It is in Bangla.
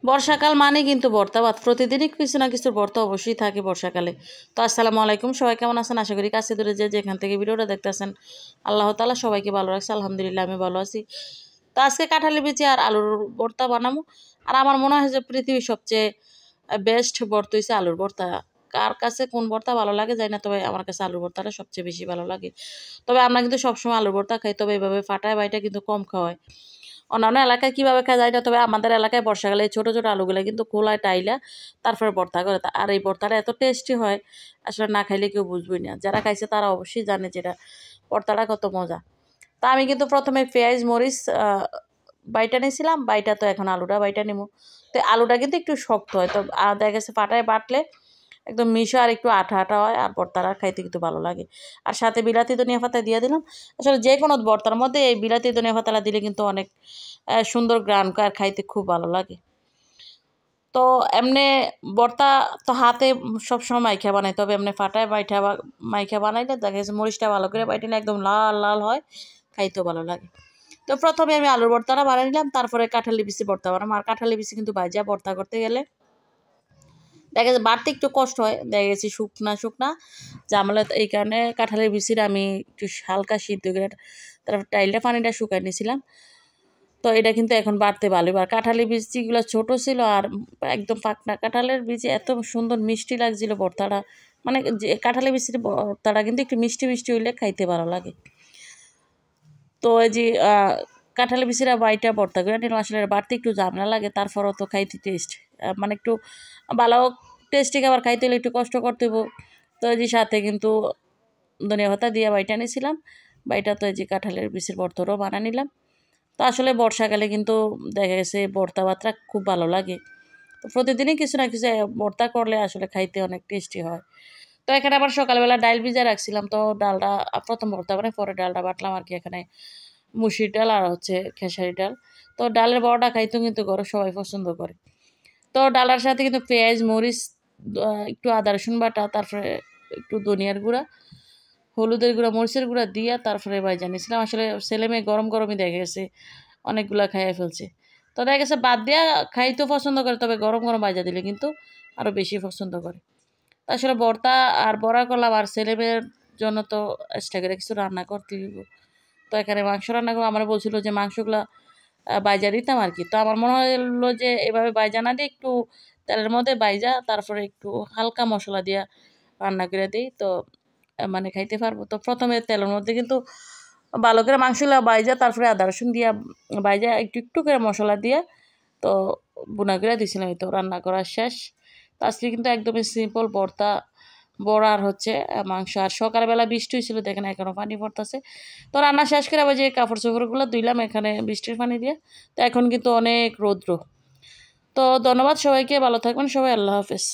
বর্ষাকাল মানে কিন্তু ভর্তা ভাত, প্রতিদিনই কিছু না কিছুর ভর্তা অবশ্যই থাকে বর্ষাকালে। তো আসসালামু আলাইকুম, সবাই কেমন আছেন? আশা করি কাছে দূরে যে যেখান থেকে ভিডিওটা দেখতেছেন আল্লাহ তাআলা সবাইকে ভালো রাখছে। আলহামদুলিল্লাহ আমি ভালো আছি। তো আজকে কাঁঠালি বিচি আর আলুর ভর্তা বানাবো। আর আমার মনে হয় যে পৃথিবীর সবচেয়ে বেস্ট ভর্তা হচ্ছে আলুর ভর্তা। কার কাছে কোন ভর্তা ভালো লাগে জানি না, তবে আমার কাছে আলুর ভর্তাটা সবচেয়ে বেশি ভালো লাগে। তবে আমরা কিন্তু সবসময় আলুর ভর্তা খাই, তবে এইভাবে ফাটায় বাইটা কিন্তু কম খাওয়ায়। অন্যান্য এলাকায় কীভাবে খাওয়া যায় না, তবে আমাদের এলাকায় বর্ষাকালে এই ছোটো ছোটো আলুগুলো কিন্তু খোলায় টাইলা তারপরে ভর্তা করে। আর এই ভর্তাটা এত টেস্টি হয়, আসলে না খাইলে কেউ বুঝবই না। যারা খাইছে তারা অবশ্যই জানে যেটা ভর্তাটা কত মজা। তা আমি কিন্তু প্রথমে পেঁয়াজ মরিচ বাইটা নিয়েছিলাম, বাইটা তো এখন আলুটা বাইটা নিব। তো আলুটা কিন্তু একটু শক্ত হয়, তো দেখা গেছে ফাটায় বাটলে একদম মিশো আর একটু আঠা আঠা হয়, আর ভর্তাটা খাইতে কিন্তু ভালো লাগে। আর সাথে বিলাতি ধনিয়া পাতা দিয়ে দিলাম। আসলে যে কোনো ভর্তার মধ্যে এই বিলাতি ধনিয়া পাতাটা দিলে কিন্তু অনেক সুন্দর গ্রান আর খাইতে খুব ভালো লাগে। তো এমনি ভর্তা তো হাতে সবসময় মাইখা বানাই, তবে এমনি ফাটায় বাইঠা বা মাইখা বানাইলে দেখা গেছে মরিচটা ভালো করে বাইটে একদম লাল লাল হয়, খাইতেও ভালো লাগে। তো প্রথমে আমি আলুর ভর্তাটা বানিয়ে নিলাম, তারপরে কাঁঠালি বিচি ভর্তা বানাবো। আর কাঁঠালি বিচি কিন্তু ভাজা ভর্তা করতে গেলে দেখা যাচ্ছে বাড়তে একটু কষ্ট হয়, দেখা গেছে শুকনা শুকনা জামলা। এই কারণে কাঁঠালের বিচিটা আমি একটু হালকা সিদ্ধ করে তারপর টাইলটা পানিটা শুকাই নিয়েছিলাম। তো এটা কিন্তু এখন বাড়তে ভালো। আর কাঁঠালের বিচিগুলো ছোটো ছিল আর একদম পাকনা কাঁঠালের বিচি এত সুন্দর মিষ্টি লাগছিল ভর্তাটা। মানে যে কাঁঠালের বিচির ভর্তাটা কিন্তু একটু মিষ্টি মিষ্টি হইলে খাইতে ভালো লাগে। তো এই যে কাঁঠালের বিচিরা বাইটা ভর্তা করে নিলাম। আসলে বাড়তে একটু ঝামেলা লাগে, তারপরও তো খাইতে টেস্ট মানে একটু ভালো টেস্টি খাবার খাইতে হলে একটু কষ্ট করতে হবো। তো এই যে সাথে কিন্তু ধনিয়া পাতা দিয়ে বাইটা নিয়েছিলাম। বাইটা তো এই যে কাঁঠালের বিচির ভর্তাটাও বানিয়ে নিলাম। তো আসলে বর্ষাকালে কিন্তু দেখা গেছে ভর্তা ভাতটা খুব ভালো লাগে। তো প্রতিদিনই কিছু না কিছু ভর্তা করলে আসলে খাইতে অনেক টেস্টি হয়। তো এখানে আবার সকালবেলা ডাল ভিজা রাখছিলাম, তো ডালটা প্রথম ভর্তা মানে পরে ডালটা বাটলাম আর কি। এখানে মুসুর ডাল আর হচ্ছে খেসারি ডাল। তো ডালের বড়াটা খাইতেও কিন্তু ঘরে সবাই পছন্দ করে। তো ডালের সাথে কিন্তু পেঁয়াজ মরিচ একটু আদা রসুন বাটা, তারপরে একটু ধনিয়ার গুঁড়া, হলুদের গুঁড়া, মরিচের গুঁড়া দিয়া তারপরে ভাইজা নিয়েছিলাম। আসলে ছেলে মেয়ে গরম গরমই দেখে গেছে অনেকগুলা খাইয়ে ফেলছে। তো দেখা গেছে বাদ দিয়া খাইতেও পছন্দ করে, তবে গরম গরম ভাজা দিলে কিন্তু আরও বেশি পছন্দ করে। তো আসলে ভর্তা আর বড়া করলাম, আর ছেলে মেয়ের জন্য তো এক্সট্রা করে কিছু রান্না করতে দিব। তো এখানে মাংস রান্না করে আমার বলছিল যে মাংসগুলা বাইজা দিতাম আর কি। তো আমার মনে হলো যে এভাবে বাইজা না দিয়ে একটু তেলের মধ্যে বাইজা তারপরে একটু হালকা মশলা দিয়া রান্না করে দিই, তো মানে খাইতে পারবো। তো প্রথমে তেলের মধ্যে কিন্তু ভালো করে মাংসগুলো বাইজা তারপরে আদা রসুন দিয়া বাইজা একটু একটু করে মশলা দিয়া তো বুনা করে দিয়েছিলাম। তো রান্না করা শেষ। তো আজকে কিন্তু একদমই সিম্পল ভর্তা, বড়া আর হচ্ছে মাংস। আর সকালবেলা বৃষ্টি হয়েছিল, দেখেন এখনও পানি পড়তেছে। তো রান্না শেষ করে আবার যে কাপড় চোপড়গুলো ধুইলাম এখানে বৃষ্টির পানি দিয়ে। তো এখন কিন্তু অনেক রৌদ্র। তো ধন্যবাদ সবাইকে, ভালো থাকবেন সবাই, আল্লাহ হাফেজ।